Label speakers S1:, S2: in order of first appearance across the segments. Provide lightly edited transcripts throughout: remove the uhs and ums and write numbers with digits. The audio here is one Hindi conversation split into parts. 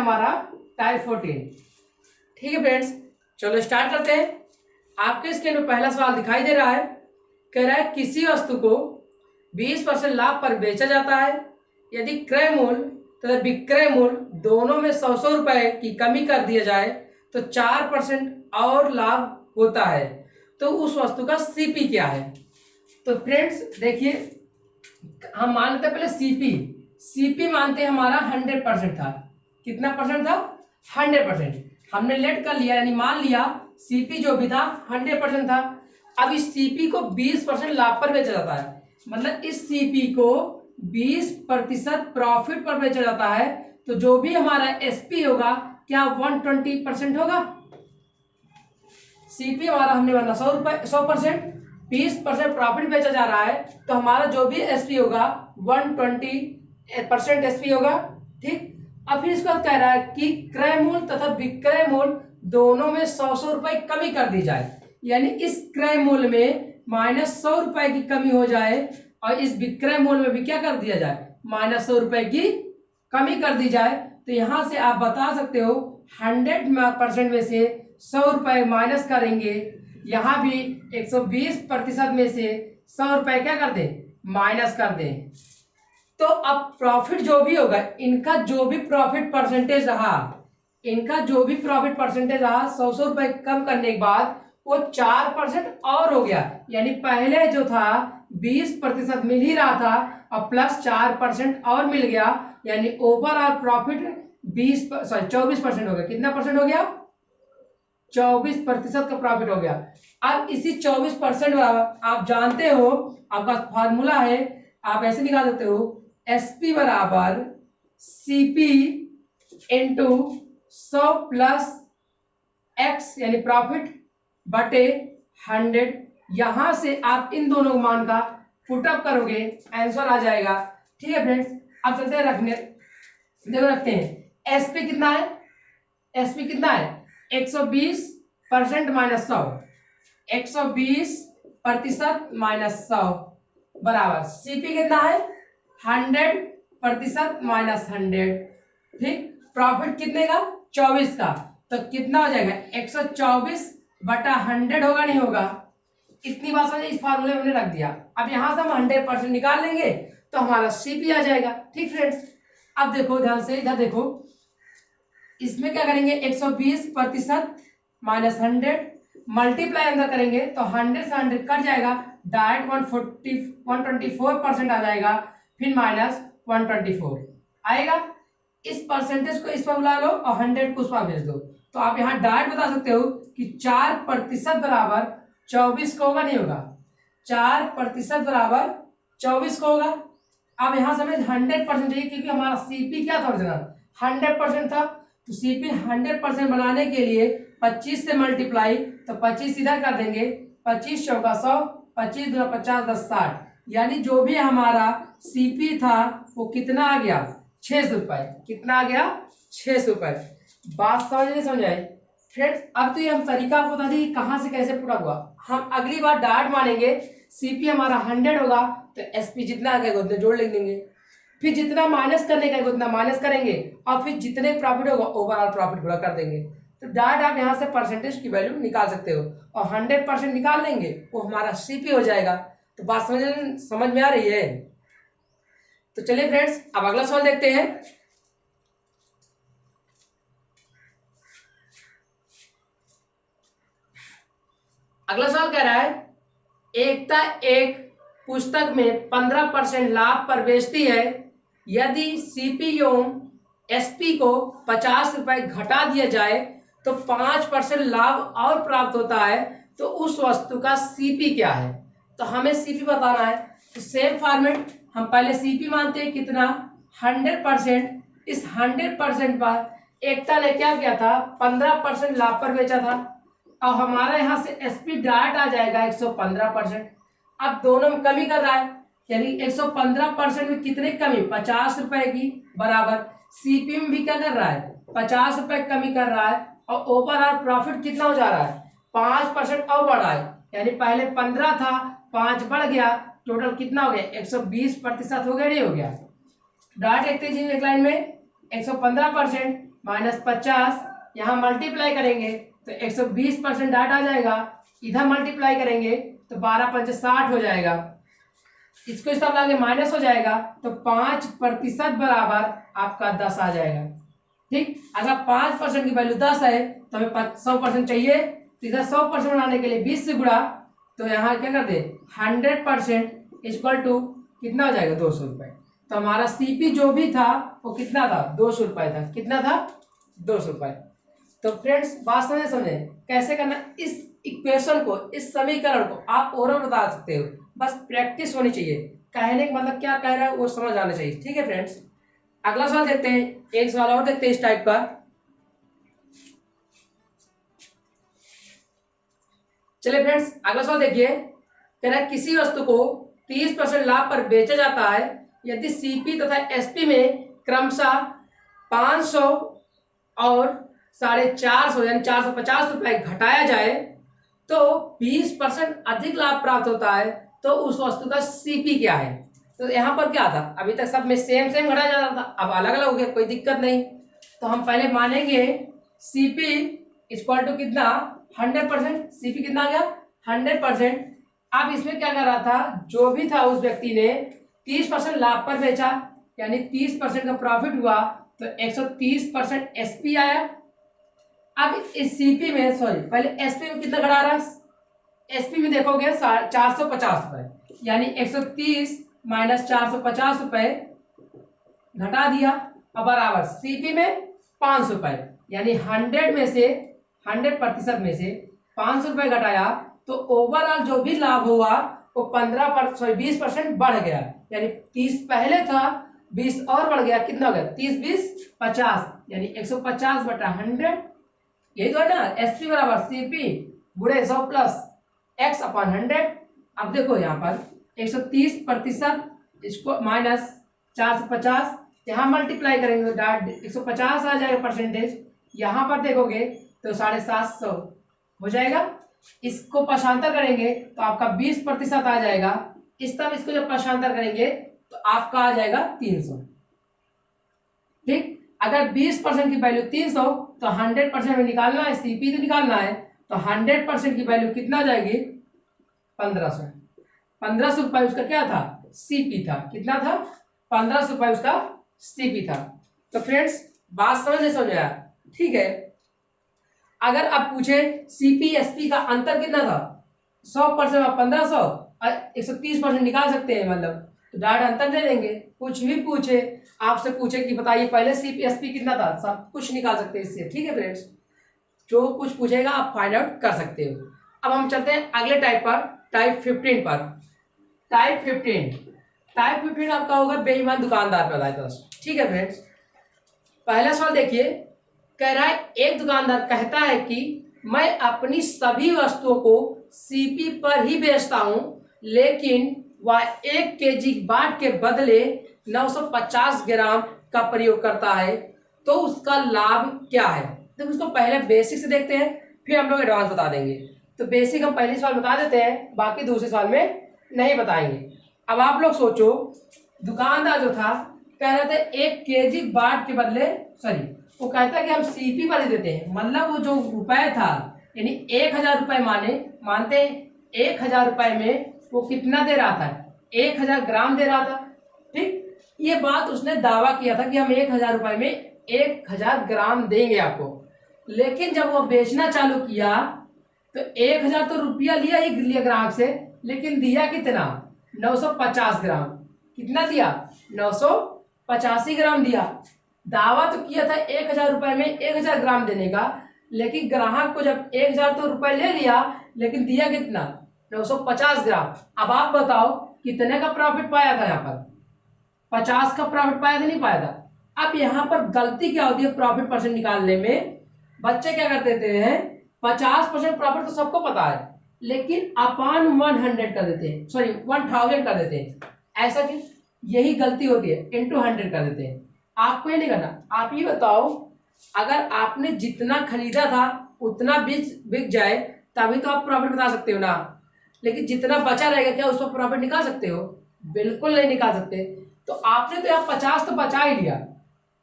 S1: हमारा टाइप 14। ठीक है फ्रेंड्स, चलो स्टार्ट करते हैं। आपके स्क्रीन में पहला सवाल दिखाई दे रहा है। कह रहा है किसी वस्तु को 20% लाभ पर बेचा जाता है। यदि क्रय मूल्य तथा विक्रय मूल्य दोनों में 100 रुपए की कमी कर दिया जाए तो 4% और लाभ होता है, तो उस वस्तु का सीपी क्या है। तो फ्रेंड्स देखिए, हम मान लेते हैं पहले सीपी मानते हैं हमारा 100% था। कितना परसेंट था? 100%। हमने लेट कर लिया, यानी मान लिया सीपी जो भी था 100% था। अब इस सीपी को 20% लाभ पर बेचा जाता है, मतलब इस सीपी को 20% प्रॉफिट पर बेचा जाता है, तो जो भी हमारा एसपी होगा क्या 120% होगा। सीपी हमारा हमने माना 100%, 20% प्रॉफिट बेचा जा रहा है, तो हमारा जो भी एसपी होगा 120% एसपी होगा। ठीक, अब फिर इसको कह रहा है कि क्रय मूल्य तथा विक्रय मूल्य दोनों में 100 रुपए कमी कर दी जाए, यानी इस क्रय मूल्य में -100 रुपए की कमी हो जाए और इस विक्रय मूल्य में भी क्या कर दिया जाए, -100 रुपए की कमी कर दी जाए। तो यहां से आप बता सकते हो 100% में से 100 रुपए माइनस करेंगे, यहां भी 120% में से 100 रुपए क्या कर दे, माइनस कर दे। तो अब प्रॉफिट जो भी होगा, इनका जो भी प्रॉफिट परसेंटेज रहा, 100 रुपए कम करने के बाद वो 4% और हो गया, यानी पहले जो था 20% मिल ही रहा था और प्लस 4% और मिल गया, यानी ओवरऑल प्रॉफिट 24% हो गया। कितना परसेंट हो गया? 24% का प्रॉफिट हो गया। अब इसी 24% आप जानते हो, आपका फॉर्मूला है, आप ऐसे निकाल सकते हो एसपी बराबर सीपी इंटू 100 प्लस एक्स, यानी प्रॉफिट बटे 100। यहां से आप इन दोनों मान का पुटअप करोगे, आंसर आ जाएगा। ठीक है फ्रेंड्स, अब चलते हैं रखते हैं एसपी कितना है। एसपी कितना है? 120% माइनस 100, 120% माइनस 100 बराबर सीपी कितना है? 100% माइनस 100। ठीक, प्रॉफिट कितने का? 24 का, तो कितना हो जाएगा? 124/100 होगा, नहीं होगा? इतनी बात समझे, इस फार्मूले में रख दिया। अब यहां से हम 100% निकाल लेंगे तो हमारा सीपी आ जाएगा। ठीक फ्रेंड्स, अब देखो ध्यान से, इधर देखो, इसमें क्या करेंगे 120% माइनस 100 मल्टीप्लाई अंदर करेंगे तो 100 से 100 कट जाएगा, डायरेक्ट 124% आ जाएगा, फिर माइनस 124 आएगा। इस परसेंटेज को इस पर बुला लो और 100 को उस पर भेज दो, तो आप यहाँ डायरेक्ट बता सकते हो कि 4% बराबर 24 को होगा, नहीं होगा? 4% बराबर 24 को होगा। अब यहाँ समझ 100% चाहिए, क्योंकि हमारा सीपी क्या था? 100% था, तो सीपी 100% बनाने के लिए 25 से मल्टीप्लाई, तो 25 इधर कर देंगे, 25 चौका 100, 25 दूना 50 10 60, यानी जो भी हमारा सीपी था वो कितना आ गया? 600 रुपए। कितना आ गया? 600 रुपए। बात समझ नहीं समझ आई फ्रेंड्स? अब तो ये हम तरीका आपको बता दी कहां से कैसे पूरा हुआ। हम अगली बार डार्ट मानेंगे, सीपी हमारा 100 होगा तो एसपी जितना आ गया उतने जोड़ लिख देंगे, फिर जितना माइनस करने का उतना माइनस करेंगे, और फिर जितने प्रॉफिट होगा ओवरऑल प्रॉफिट पूरा कर देंगे। तो डायरेक्ट आप यहाँ से परसेंटेज की वैल्यू निकाल सकते हो और 100% निकाल लेंगे, वो हमारा सीपी हो जाएगा। तो बात समझ में आ रही है? तो चलिए फ्रेंड्स, अब अगला सवाल देखते हैं। अगला सवाल कह रहा है, एकता एक पुस्तक में 15% लाभ पर बेचती है। यदि सीपी एवं एसपी को 50 रुपए घटा दिया जाए तो 5% लाभ और प्राप्त होता है, तो उस वस्तु का सीपी क्या है। तो हमें सीपी बताना है। तो सेम फॉर्मेट, हम पहले सीपी मानते हैं कितना? 100%। इस 100% पर एकता ने क्या किया था? 15% लाभ पर बेचा था, और हमारा यहाँ से एसपी डायरेक्ट आ जाएगा 115%। अब दोनों में कमी कर रहा है, यानी 115% में कितने कमी? 50 रुपए की, बराबर सीपी में भी क्या कर रहा है? 50 रुपए कमी कर रहा है, और ओवरऑल प्रॉफिट कितना हो जा रहा है? 5% और बढ़ा है, यानी पहले 15 था, 5 बढ़ गया, टोटल कितना हो गया? 120% हो गया, नहीं हो गया? डायरेक्ट एक लाइन में 115% -50, यहाँ मल्टीप्लाई करेंगे तो 120% डाट आ जाएगा। इधर मल्टीप्लाई करेंगे तो 12 पंचे 60 हो जाएगा। इसको इस तरह माइनस हो जाएगा तो 5% बराबर आपका 10 आ जाएगा। ठीक, अगर 5% की वैल्यू 10 है तो हमें 100% चाहिए, तो इधर 100% बनाने के लिए 20 से गुणा, तो यहाँ क्या कर दे 100% इक्वल टू कितना हो जाएगा 200 रुपये। तो हमारा सीपी जो भी था वो कितना था 200 रुपये था। कितना था 200 रुपये। तो फ्रेंड्स बात समझे कैसे करना, इस इक्वेशन को, इस समीकरण को आप और बता सकते हो, बस प्रैक्टिस होनी चाहिए। कहने का मतलब क्या कह रहा है वो समझ आना चाहिए। ठीक है फ्रेंड्स, अगला सवाल देखते हैं, एक सवाल और देखते हैं इस टाइप का। चलिए फ्रेंड्स अगला सवाल देखिए, कह रहा है किसी वस्तु को 30% लाभ पर बेचा जाता है यदि सीपी तथा एसपी में क्रमशः 500 और 450 यानी 450 रुपए घटाया जाए तो 20% अधिक लाभ प्राप्त होता है, तो उस वस्तु का सीपी क्या है। तो यहाँ पर क्या था, अभी तक सब में सेम घटाया जाता था, अब अलग अलग हो गया, कोई दिक्कत नहीं। तो हम पहले मानेंगे सीपी इक्वल टू कितना 100%। सीपी कितना आ गया 100%। अब इसमें क्या कर रहा था, जो भी था उस व्यक्ति ने 30% लाभ पर बेचा यानी 30% का प्रॉफिट हुआ, तो 130% एसपी आया। अब इस सीपी में सॉरी पहले एसपी में कितना घटा रहा है, एसपी में देखोगे 450 रुपए, यानी 130 माइनस 450 रुपए घटा दिया। अब बराबर सीपी में 500 रुपए, यानी 100 में से 100% में से 500 रुपए घटाया, तो ओवरऑल जो भी लाभ हुआ वो 20% बढ़ गया, यानी 30 पहले था 20 और बढ़ गया, कितना हो गया 30 20 50, यानी 150 बटा 100। यही तो है ना, एसपी बराबर सीपी गुणे 100 प्लस एक्स अपॉन 100। अब देखो यहाँ पर 130% इसको माइनस 450, यहाँ मल्टीप्लाई करेंगे तो डाट 150 आ जाएगा परसेंटेज। यहाँ पर देखोगे तो 750 हो जाएगा। इसको पक्षांतर करेंगे तो आपका 20% आ जाएगा। इस तरह इसको जब पक्षांतर करेंगे तो आपका आ जाएगा 300। ठीक, अगर 20% की वैल्यू 300 तो 100% में निकालना है, सीपी तो निकालना है, तो 100% की वैल्यू कितना आ जाएगी 1500। 1500 रुपए उसका क्या था सीपी था। कितना था 1500 रुपए उसका सीपी था। तो फ्रेंड्स बात समझ आया। ठीक है, अगर आप पूछे सीपी एसपी का अंतर कितना था, 100% आप 1500 और 130% निकाल सकते हैं, मतलब तो डायरेक्ट अंतर दे देंगे। कुछ भी पूछे आपसे, पूछे कि बताइए पहले सीपी एसपी कितना था, सब कुछ निकाल सकते हैं इससे। ठीक है फ्रेंड्स, जो कुछ पूछेगा आप फाइंड आउट कर सकते हो। अब हम चलते हैं अगले टाइप पर, टाइप 15 पर। टाइप 15 आपका होगा बेईमान दुकानदार पर आधारित प्रश्न। ठीक है फ्रेंड्स, पहला सवाल देखिए, कह रहा है एक दुकानदार कहता है कि मैं अपनी सभी वस्तुओं को सीपी पर ही बेचता हूं, लेकिन वह 1 केजी बाट के बदले 950 ग्राम का प्रयोग करता है, तो उसका लाभ क्या है। तो उसको पहले बेसिक से देखते हैं, फिर हम लोग एडवांस बता देंगे। तो बेसिक हम पहले सवाल बता देते हैं, बाकी दूसरे सवाल में नहीं बताएंगे। अब आप लोग सोचो, दुकानदार जो था कह रहे थे 1 केजी बाट के बदले, सॉरी वो कहता है कि हम सीपी पर ही देते हैं, मतलब वो जो रुपए था यानी 1000 रुपए मानते हैं 1000 रुपए में वो कितना दे रहा था 1000 ग्राम दे रहा था। ठीक, ये बात उसने दावा किया था कि हम 1000 रुपए में 1000 ग्राम देंगे आपको, लेकिन जब वो बेचना चालू किया तो 1000 तो रुपया लिया ही लिया ग्राहक से, लेकिन दिया कितना 950 ग्राम। कितना दिया 985 ग्राम दिया। दावा तो किया था 1000 रुपए में 1000 ग्राम देने का, लेकिन ग्राहक को जब 1000 तो रुपए ले लिया, लेकिन दिया कितना 950 ग्राम। अब आप बताओ कितने का प्रॉफिट पाया था, यहाँ पर 50 का प्रॉफिट पाया था नहीं पाया था। अब यहाँ पर गलती क्या होती है प्रॉफिट परसेंट निकालने में, बच्चे क्या करते थे 50% प्रॉफिट तो सबको पता है, लेकिन अपान 100 कर देते हैं, सॉरी 1000 कर देते हैं। ऐसा क्यों, यही गलती होती है, इंटू 100 कर देते हैं। आपको ये नहीं करना। आप ये बताओ, अगर आपने जितना खरीदा था उतना बिक जाए तभी तो आप प्रॉफिट बता सकते हो ना, लेकिन जितना बचा रहेगा क्या उस पर प्रॉफिट निकाल सकते हो, बिल्कुल नहीं निकाल सकते। तो आपने तो यहाँ 50 तो बचा ही लिया,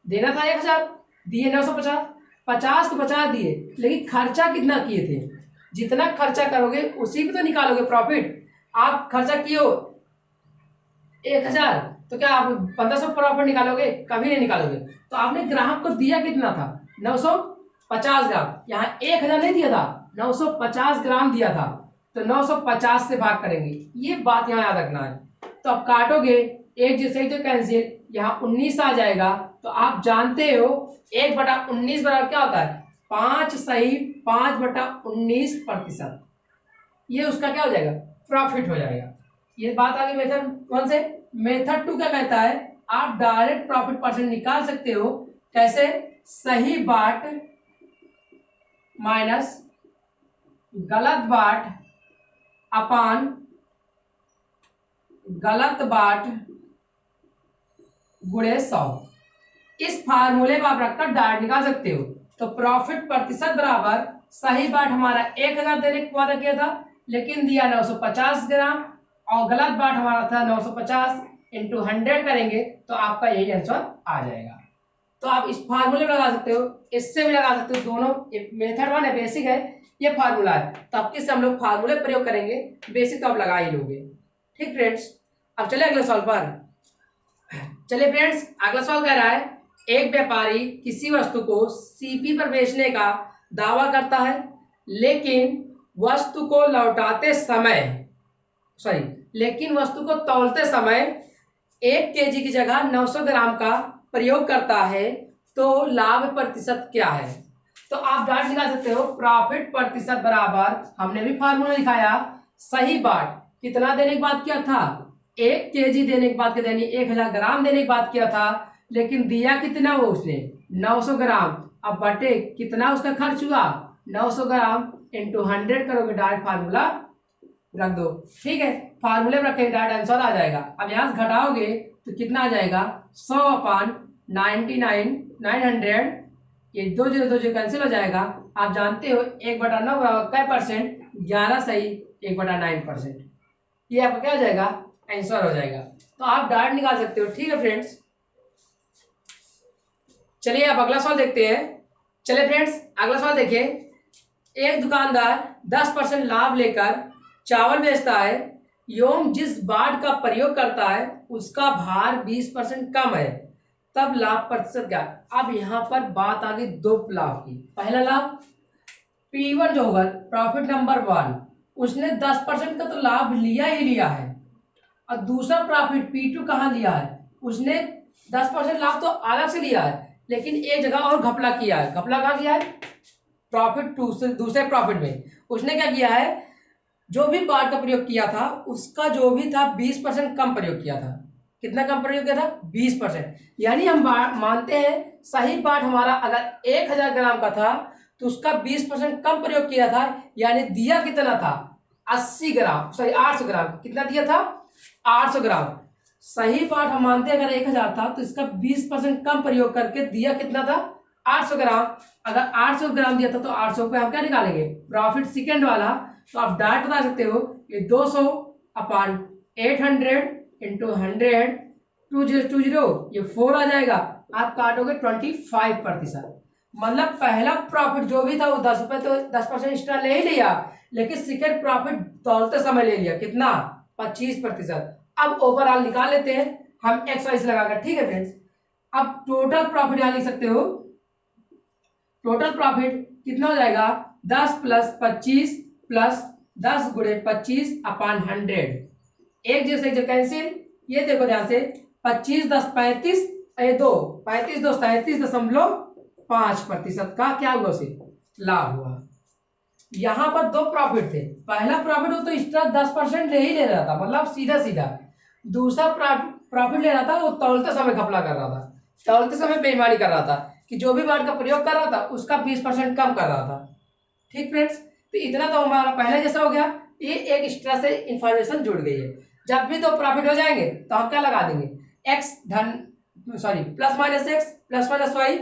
S1: देना था 1000, दिए 950, 50 तो 50 दिए, लेकिन खर्चा कितना किए थे? जितना खर्चा करोगे उसी पे तो निकालोगे प्रॉफिट। आप खर्चा किए हो 1000, तो क्या आप 1500 प्रॉफिट निकालोगे? कभी नहीं निकालोगे। तो आपने ग्राहक को दिया कितना था? 950 ग्राम। यहाँ 1000 नहीं दिया था, 950 ग्राम दिया था। तो 950 से भाग करेंगे, ये बात यहाँ याद रखना है। तो आप काटोगे, एक जैसे तो कैंसिल, यहाँ 19 आ जाएगा। तो आप जानते हो 1/19 बराबर क्या होता है? 5 सही 5/19%। ये उसका क्या हो जाएगा? प्रॉफिट हो जाएगा। ये बात आ गई मेथड 1 से। मेथड 2 क्या कहता है? आप डायरेक्ट प्रॉफिट परसेंट निकाल सकते हो। कैसे? सही बाट माइनस गलत बाट अपान गलत बाट गुणे 100। इस फार्मूले में आप रखकर डायरेक्ट निकाल सकते हो। तो प्रॉफिट प्रतिशत बराबर सही बाट हमारा 1000 देने का वादा किया था, लेकिन दिया 950 ग्राम, और गलत बाट हमारा था 950 इंटू 100 करेंगे तो आपका यही आंसर आ जाएगा। तो आप इस फार्मूले में लगा सकते हो, इससे भी लगा सकते हो। दोनों मेथड 1 है, बेसिक है, ये फार्मूला है। तो अब किससे हम लोग फार्मूले प्रयोग करेंगे? बेसिक तो आप लगा ही लोगे। ठीक फ्रेंड्स, अब चले अगले सवाल पर। चलिए फ्रेंड्स, अगला सवाल कह रहा है, एक व्यापारी किसी वस्तु को सीपी पर बेचने का दावा करता है, लेकिन वस्तु को लौटाते समय लेकिन वस्तु को तौलते समय 1 केजी की जगह 900 ग्राम का प्रयोग करता है, तो लाभ प्रतिशत क्या है? तो आप डायरेक्ट निकाल सकते हो। प्रॉफिट प्रतिशत बराबर, हमने भी फार्मूला दिखाया, सही बाट कितना देने की बात किया था? 1 केजी देने की बात किया, यानी 1000 ग्राम देने की बात किया था, लेकिन दिया कितना वो उसने? 900 ग्राम। अब बटे कितना उसका खर्च हुआ? 900 ग्राम इंटू 100 करोगे, डायरेक्ट फार्मूला रख दो। ठीक है, फार्मूले में रखेंगे, डायरेक्ट आंसर आ जाएगा। अब यहाँ से घटाओगे तो कितना आ जाएगा? 100/99 ये 2 0 2 0 कैंसिल हो जाएगा। आप जानते हो 1/9 बराबर कै परसेंट? 11 सही 1/9%। ये आपका क्या हो जाएगा? आंसर हो जाएगा। तो आप डायरेक्ट निकाल सकते हो। ठीक है फ्रेंड्स, चलिए अब अगला सवाल देखते हैं। चलिए फ्रेंड्स, अगला सवाल देखिए। एक दुकानदार 10% लाभ लेकर चावल बेचता है, एवं जिस बाट का प्रयोग करता है उसका भार 20% कम है, तब लाभ प्रतिशत क्या? अब यहां पर बात आ गई 2 लाभ की। पहला लाभ P1 जो होगा, प्रॉफिट नंबर 1, उसने 10% का तो लाभ लिया ही लिया है। और दूसरा प्रॉफिट P2 कहां लिया है? उसने 10% लाभ तो अलग से लिया है, लेकिन एक जगह और घपला किया है। घपला कहां किया है? प्रॉफिट 2 से दूसरे प्रॉफिट में उसने क्या किया है? जो भी बाट का प्रयोग किया था उसका जो भी था 20% कम प्रयोग किया था। कितना कम प्रयोग किया था? 20%। यानी हम मानते हैं सही बाट हमारा अगर 1000 ग्राम का था तो उसका 20% कम प्रयोग किया था, यानी दिया कितना था? 80 ग्राम, सॉरी 800 ग्राम। कितना दिया था? 800 ग्राम। सही बाट हम मानते हैं अगर 1000 था तो इसका 20% कम प्रयोग करके दिया कितना था? 800 ग्राम। अगर 800 ग्राम दिया था तो 800 पे हम क्या निकालेंगे? प्रॉफिट सेकंड वाला। तो आप डायरेक्ट बता सकते हो ये 200/800 इंटू 100 2020 ये 4 आ जाएगा। आप काटोगे 25%। मतलब पहला प्रॉफिट जो भी था वो 10 रुपए तो 10% एक्स्ट्रा ले ही लिया, लेकिन सेकंड प्रॉफिट तौलते समय ले लिया कितना? 25%। अब ओवरऑल निकाल लेते हैं हम एक्स वाइज लगाकर। ठीक है फ्रेंड्स, अब टोटल प्रॉफिट यहां लिख सकते हो। टोटल प्रॉफिट कितना हो जाएगा? 10 + 25 + 10 × 25/100। एक जैसे जो कैंसिल, ये देखो ध्यान से, 25 10 35, 2 35 2 37.5% का क्या हुआ? उसे लाभ हुआ। यहां पर 2 प्रॉफिट थे। पहला प्रॉफिट वो तो एक्स्ट्रा 10% ले ही ले रहा था, मतलब सीधा सीधा। दूसरा प्रॉफिट ले रहा था वो तौलते समय घपला कर रहा था, तौलते समय बेईमानी कर रहा था कि जो भी बाट का प्रयोग कर रहा था उसका 20% कम कर रहा था। ठीक फ्रेंड्स, तो इतना तो हमारा पहले जैसा हो गया। ये एक एक्स्ट्रा से इंफॉर्मेशन जुड़ गई है। जब भी 2 प्रॉफिट हो जाएंगे तो हम क्या लगा देंगे? x +-x +-y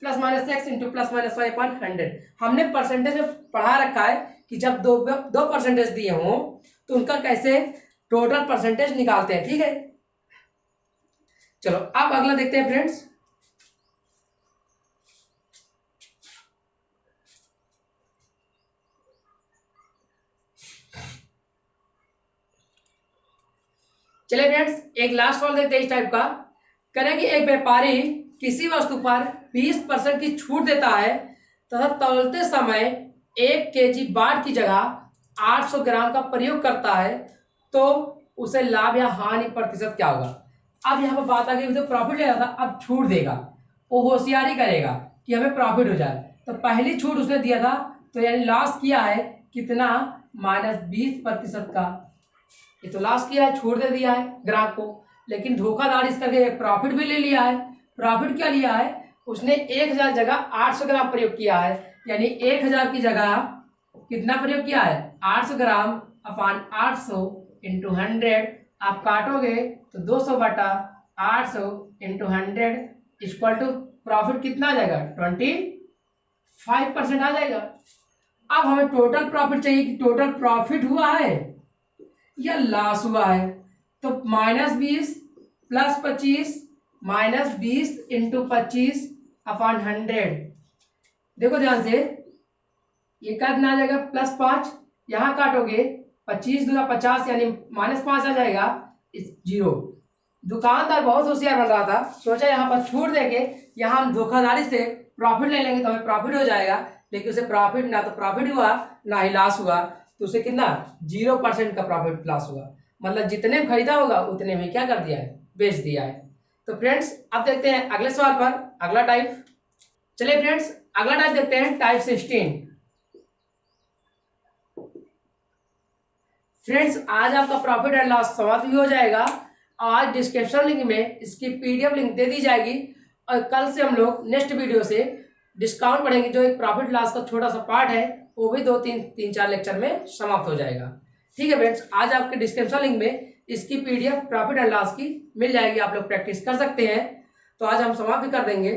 S1: ++-x into +-y/100। हमने परसेंटेज में पढ़ा रखा है कि जब दो परसेंटेज दिए हों तो उनका कैसे टोटल परसेंटेज निकालते हैं। ठीक है, चलो अब अगला देखते हैं फ्रेंड्स। चलिए फ्रेंड्स, एक लास्ट सवाल देखते हैं इस टाइप का। करें कि एक व्यापारी किसी वस्तु पर 20% की छूट देता है तथा तौलते समय 1 kg बाट की जगह 800 ग्राम का प्रयोग करता है, तो उसे लाभ या हानि प्रतिशत क्या होगा। अब यहाँ पर बात आ गई, तो प्रॉफिट ले रहा था, अब छूट देगा, वो होशियारी करेगा कि हमें प्रॉफिट हो जाए। तो पहली छूट उसने दिया था, तो यानी लॉस किया है कितना, -20% का। ये तो लॉस किया है, छूट दे दिया है ग्राहक को, लेकिन धोखाधड़ी करके प्रॉफिट भी ले लिया है। प्रॉफिट क्या लिया है, उसने 1000 जगह 800 ग्राम प्रयोग किया है, यानी 1000 की जगह कितना प्रयोग किया है, 800 ग्राम अपान 800 इंटू 100। आप काटोगे तो 200 बटा 800 इंटू 100 इक्वल टू प्रॉफिट कितना आ जाएगा, 25% आ जाएगा। अब हमें टोटल प्रॉफिट चाहिए कि टोटल प्रॉफिट हुआ है या लॉस हुआ है। तो -20 + 25 -20 इंटू 25 अपान 100। देखो ध्यान से, ये कितना आ जाएगा, +5, यहां काटोगे 25 दूना 50 यानी -5 आ जाएगा, इस 0। दुकानदार बहुत होशियार बन रहा था, सोचा यहाँ पर छूट देंगे, यहाँ हम धोखाधड़ी से प्रॉफिट ले लेंगे तो हमें प्रॉफिट हो जाएगा, लेकिन उसे प्रॉफिट ना तो प्रॉफिट हुआ ना ही लॉस हुआ। तो उसे कितना 0% का प्रॉफिट लॉस हुआ, मतलब जितने में खरीदा होगा उतने में क्या कर दिया है, बेच दिया है। तो फ्रेंड्स अब देखते हैं अगले सवाल पर, अगला टाइप। चलिए फ्रेंड्स, अगला टाइप देखते हैं, टाइप 16। फ्रेंड्स आज आपका प्रॉफिट एंड लॉस समाप्त भी हो जाएगा। आज डिस्क्रिप्शन लिंक में इसकी PDF लिंक दे दी जाएगी, और कल से हम लोग नेक्स्ट वीडियो से डिस्काउंट पढ़ेंगे, जो एक प्रॉफिट लॉस का छोटा सा पार्ट है, वो भी 2-3-4 लेक्चर में समाप्त हो जाएगा। ठीक है फ्रेंड्स, आज आपके डिस्क्रिप्शन लिंक में इसकी PDF प्रॉफिट एंड लॉस की मिल जाएगी, आप लोग प्रैक्टिस कर सकते हैं। तो आज हम समाप्त भी कर देंगे।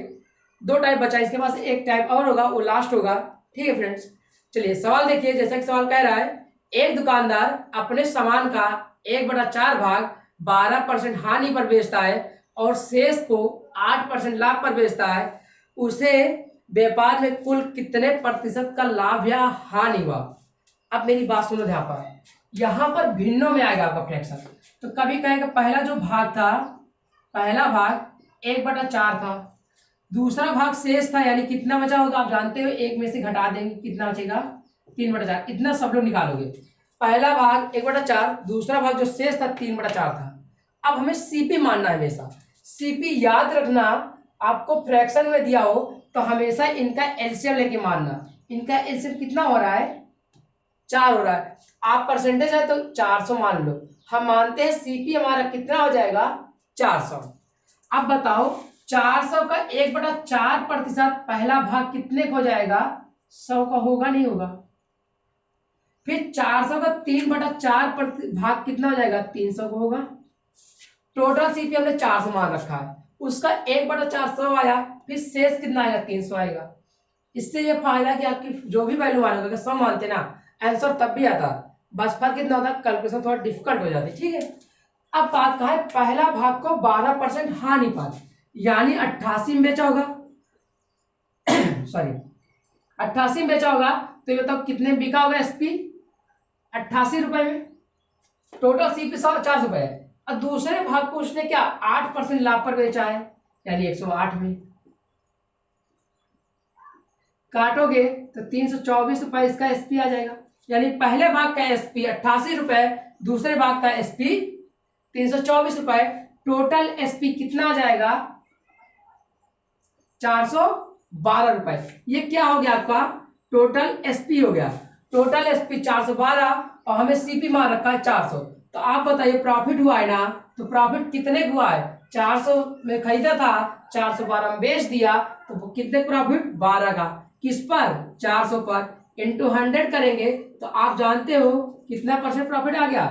S1: 2 टाइप बचा, इसके पास एक टाइप और होगा, वो लास्ट होगा। ठीक है फ्रेंड्स, चलिए सवाल देखिए। जैसा कि सवाल कह रहा है, एक दुकानदार अपने सामान का 1/4 भाग 12% हानि पर बेचता है और शेष को 8% लाभ पर बेचता है, उसे व्यापार में कुल कितने प्रतिशत का लाभ या हानि हुआ। अब मेरी बात सुनो ध्यान पर, यहां पर भिन्नों में आएगा आपका फ्रैक्शन। तो कभी कहेगा पहला जो भाग था, पहला भाग 1/4 था, दूसरा भाग शेष था, यानी कितना बचा होगा आप जानते हो, एक में से घटा देंगे कितना बचेगा, 3/4। इतना सब लोग निकालोगे, पहला भाग 1/4, दूसरा भाग जो शेष था 3/4 था। अब हमें सीपी मानना है हमेशा। सीपी याद रखना, आपको फ्रैक्शन में दिया हो तो हमेशा इनका एलसीएम लेके मानना। इनका एलसीएम कितना हो रहा है, 4 हो रहा है। आप परसेंटेज है तो 400 मान लो, हम मानते हैं सीपी हमारा कितना हो जाएगा, 400। अब बताओ 400 का 1/4% पहला भाग कितने को हो जाएगा, 100 का होगा नहीं होगा। फिर 400 का 3/4 भाग कितना हो जाएगा, 300 को होगा। टोटल सीपी हमने 400 मान रखा है, उसका 1/400 आया, फिर शेष कितना आएगा, 300 आएगा। इससे ये फायदा कि आपकी जो भी वैल्यू मानोगे, अगर 100 मानते ना, आंसर तब भी आता, बस फर्क कितना होता, कैलकुलेशन थोड़ा डिफिकल्ट हो जाती। ठीक है, अब बात कहा है पहला भाग को 12% हानि पर, यानी 88 में बेचा होगा सॉरी 88 में बेचा होगा, तो ये बताओ कितने में बिका होगा एसपी, 88 रुपए में। टोटल सीपी 400 रुपए है, और दूसरे भाग को उसने क्या 8% लाभ पर बेचा है, यानी 108 में। काटोगे तो 324 रुपए इसका एसपी आ जाएगा, यानी पहले भाग का एसपी 88 रुपए, दूसरे भाग का एसपी 324 रुपए। टोटल एसपी कितना आ जाएगा, 412 रुपए। ये क्या हो गया आपका, टोटल एसपी हो गया। टोटल एसपी 412 और हमें सीपी मान रखा है 400। तो आप बताइए प्रॉफिट हुआ है ना, तो प्रॉफिट कितने हुआ है, 400 में खरीदा था, 412 में बेच दिया, तो कितने प्रॉफिट, 12 का। किस पर, 400 पर। इंटू 100 करेंगे तो आप जानते हो कितना परसेंट प्रॉफिट आ गया,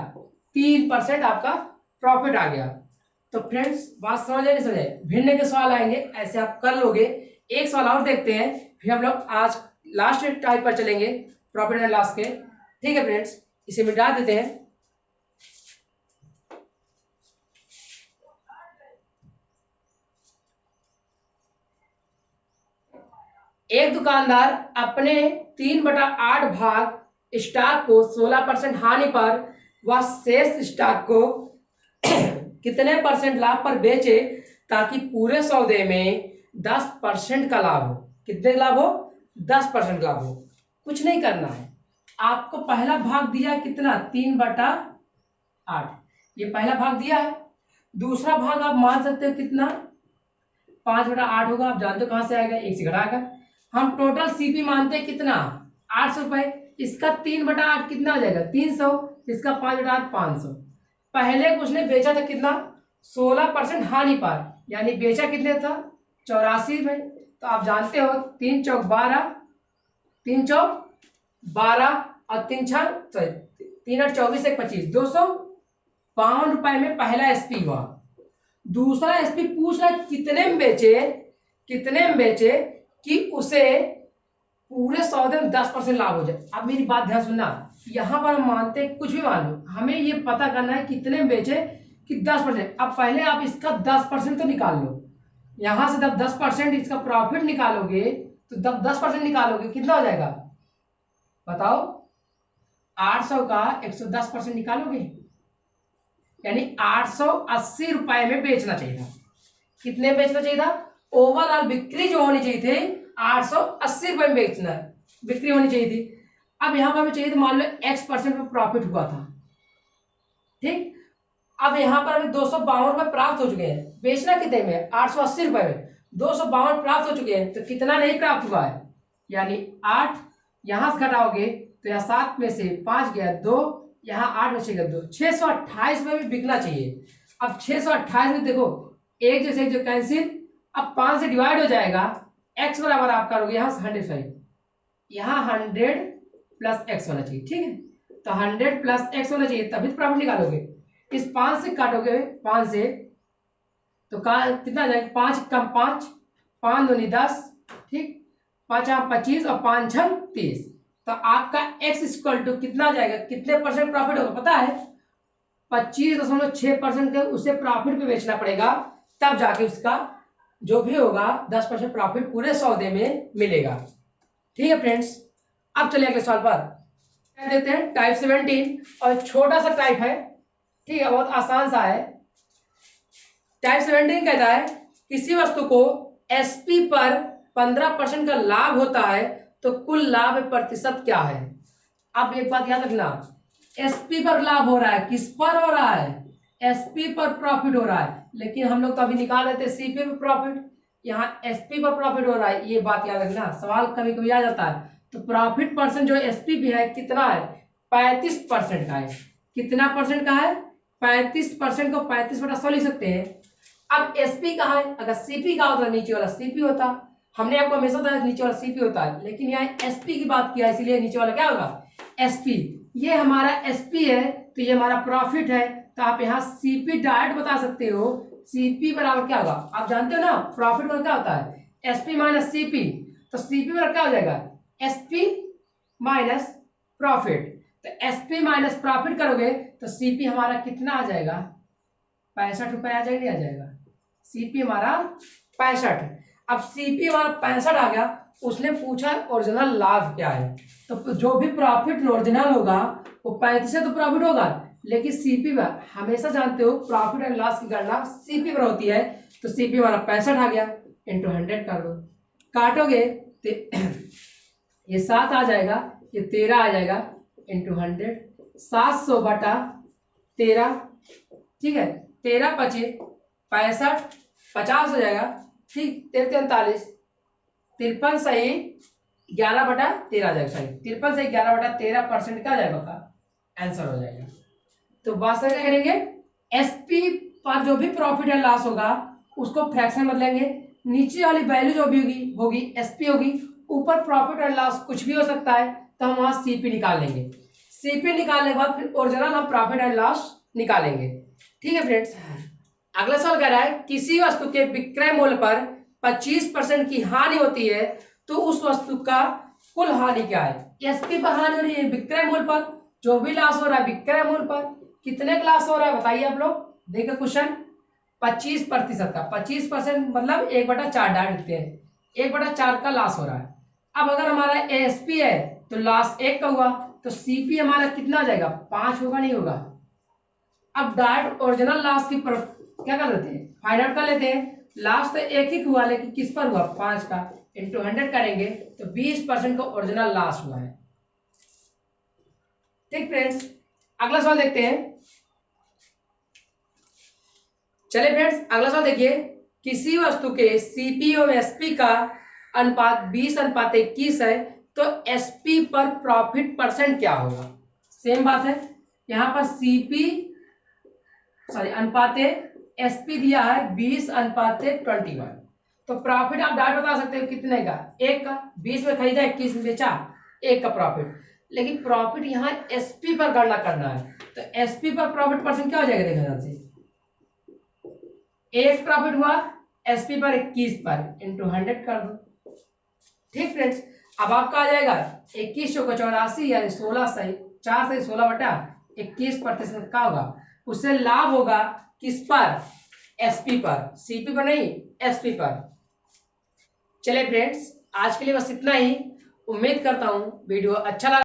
S1: 3% आपका प्रॉफिट आ गया। तो फ्रेंड्स बात समझ नहीं समझे, भिन्न के सवाल आएंगे, ऐसे आप कर लोगे। एक सवाल और देखते हैं, फिर हम लोग आज लास्ट टाइप पर चलेंगे, प्रॉफिट एंड लॉस के। ठीक है फ्रेंड्स, इसे मिटा देते हैं। एक दुकानदार अपने 3/8 भाग स्टॉक को 16% हानि पर व शेष स्टॉक को कितने परसेंट लाभ पर बेचे ताकि पूरे सौदे में 10% का लाभ हो। कितने लाभ हो? 10% लाभ हो। कुछ नहीं करना है, आपको पहला भाग दिया कितना, 3/8, ये पहला भाग दिया है। दूसरा भाग आप मान सकते हो कितना, 5/8 होगा। आप जानते हो कहां से आएगा, 1 से घटाकर। हम टोटल सीपी मानते हैं कितना, 800 रुपए। इसका 3/8 कितना आ जाएगा, 300। इसका 5/8 500। पहले उसने बेचा था कितना, 16% हानि पर, यानी बेचा कितने था, 84 में। तो आप जानते हो 3 चौक 12, 3 चौक 12 और 3 छह 3 8 24 1 25, 252 रुपए में पहला एसपी हुआ। दूसरा एसपी पूछ रहा है कितने में बेचे, कितने में बेचे कि उसे पूरे सौदे में 10% लाभ हो जाए। अब मेरी बात ध्यान सुनना, यहां पर हम मानते कुछ भी मान लो, हमें ये पता करना है कितने में बेचे कि 10%। अब पहले आप इसका 10% तो निकाल लो, यहां से जब 10% इसका प्रॉफिट निकालोगे तो जब 10% निकालोगे कितना हो जाएगा बताओ, 800 का 110% निकालोगे, यानी 880 रुपए में बेचना चाहिए था। कितने में बेचना चाहिए था, ओवरऑल बिक्री जो होनी चाहिए थी 880 रुपए में बेचना बिक्री होनी चाहिए थी। अब यहां पर भी चाहिए, तो मान लो X% में प्रॉफिट हुआ था, ठीक। अब यहां पर अभी 252 रुपए प्राप्त हो चुके हैं, बेचना कितने में, 880 रुपए में। 252 प्राप्त हो चुके हैं, तो कितना नहीं प्राप्त हुआ है, यानी 8 यहां से घटाओगे तो यहाँ 7 में से 5 गया 2, यहाँ 8 में से 2, 628 रुपए में बिकना चाहिए। अब 628 में देखो एक जैसे जो कैंसिल, अब 5 से डिवाइड हो जाएगा, x बराबर आप करोगे यहाँ 100 सही, यहाँ 100 प्लस x होना चाहिए, ठीक है। तो 100 प्लस x होना चाहिए, तभी तो प्रॉफिट निकालोगे। इस 5 से काटोगे, 5 से तो कितना जाएगा, 5 कम 5, 5 दूनी 10, ठीक, 5 25 और 5 छम 30। तो आपका x इक्वल टू कितना जाएगा, कितने परसेंट प्रॉफिट होगा पता है, 25.6% के उसे प्रॉफिट पे बेचना पड़ेगा, तब जाके उसका जो भी होगा 10% प्रॉफिट पूरे सौदे में मिलेगा। ठीक है फ्रेंड्स, अब चलिए अगले सवाल पर देते हैं, टाइप 17 और छोटा सा टाइप है, ठीक है, बहुत आसान सा है। टाइप 17 कहता है किसी वस्तु को एसपी पर 15% का लाभ होता है तो कुल लाभ प्रतिशत क्या है। अब एक बात याद रखना, एसपी पर लाभ हो रहा है, किस पर हो रहा है, एसपी पर प्रॉफिट हो रहा है, लेकिन हम लोग तो अभी निकाल रहे थे सीपी पर प्रॉफिट, यहाँ एसपी पर प्रॉफिट हो रहा है। ये बात याद रखना, सवाल कभी कभी आ जाता है। तो प्रॉफिट परसेंट जो एसपी भी है कितना है, 35% का है। कितना परसेंट का है, 35% को 35/100 लिख सकते हैं। अब एसपी कहा है, अगर सीपी का होता नीचे वाला सीपी होता, हमने आपको हमेशा बताया नीचे वाला सीपी होता है, लेकिन यहाँ एसपी की बात किया इसीलिए नीचे वाला क्या होगा, एसपी। ये हमारा एसपी है तो ये हमारा प्रॉफिट है, तो आप यहाँ सीपी डायरेक्ट बता सकते हो, सीपी बराबर क्या होगा, आप जानते हो ना प्रॉफिट में क्या होता है, एसपी माइनस सीपी। तो सीपी बराबर क्या हो जाएगा, एसपी माइनस प्रॉफिट। तो एसपी माइनस प्रॉफिट करोगे तो सीपी हमारा कितना आ जाएगा, 65 रुपए आ जाएगा, नहीं आ जाएगा, सीपी हमारा 65। अब सीपी हमारा 65 आ गया, उसने पूछा ओरिजिनल लाभ क्या है, तो जो भी प्रॉफिट ओरिजिनल होगा वो 35 से तो प्रॉफिट होगा, लेकिन सीपी पर हमेशा जानते हो प्रॉफिट एंड लॉस की गणना सीपी पर होती है। तो सीपी हमारा 65 आ गया, इंटू 100 कर दो, काटोगे तो ये 7 आ जाएगा, ये 13 आ जाएगा, इंटू 100, 700/13, ठीक है, 13 पचे 65, 50 हो जाएगा, ठीक, 43 53 सही 11/13 आ जाएगा, सही 53 सही 11/13% का आ जाएगा आपका आंसर हो जाएगा। तो बात क्या करेंगे, एसपी पर जो भी प्रॉफिट एंड लॉस होगा उसको फ्रैक्शन बदलेंगे, नीचे वाली वैल्यू जो भी होगी एसपी होगी, ऊपर प्रॉफिट एंड लॉस कुछ भी हो सकता है, तो हम वहां सीपी निकाल लेंगे। सीपी निकालने के बाद फिर ओरिजिनल हम प्रॉफिट एंड लॉस निकालेंगे। ठीक है फ्रेंड्स, अगला सवाल कह रहा है किसी वस्तु के विक्रय मूल्य पर 25% की हानि होती है तो उस वस्तु का कुल हानि क्या है। एसपी पर हानि हो रही है, विक्रय मूल्य पर जो भी लॉस हो रहा है विक्रय मूल्य पर, कितने का लॉस हो रहा है बताइए आप लोग, देखिए क्वेश्चन 25% का, 25% मतलब 1/4 डाल देते हैं, 1/4 का लॉस हो रहा है। अब अगर हमारा एसपी है तो लॉस 1 का हुआ, तो सीपी हमारा कितना आ जाएगा, 5 होगा, नहीं होगा, अब डायरेक्ट ओरिजिनल लॉस की क्या कर लेते हैं, फाइंड आउट कर लेते हैं। लास्ट तो एक ही हुआ, लेकिन किस पर हुआ, 5 का, इंटू 100 करेंगे तो 20% का ओरिजिनल लॉस हुआ है। ठीक फ्रेंड्स, अगला सवाल देखते हैं। चले फ्रेंड्स, अगला सवाल देखिए। किसी वस्तु के सीपी और एसपी का अनुपात 20:21 है, तो एसपी पर प्रॉफिट परसेंट क्या होगा। सेम बात है, यहां पर सीपी अनुपात एसपी दिया है 20:21, तो प्रॉफिट आप डायरेक्ट बता सकते हो कितने का, 1 का। 20 में खरीदा, 21 में बेचा, 1 का प्रॉफिट। लेकिन प्रॉफिट यहाँ एसपी पर गणना करना है, तो एसपी पर प्रॉफिट परसेंट क्या हो जाएगा, देखो ध्यान से। 1 प्रॉफिट हुआ एसपी पर 21 पर, इंटू 100 कर दो। ठीक फ्रेंड्स, अब आपका आ जाएगा 2184, यानी 16 सही 4 से 16/21% का होगा। उससे लाभ होगा किस पर, एसपी पर, सीपी पर नहीं, एसपी पर। चले फ्रेंड्स, आज के लिए बस इतना ही। उम्मीद करता हूं वीडियो अच्छा लगा।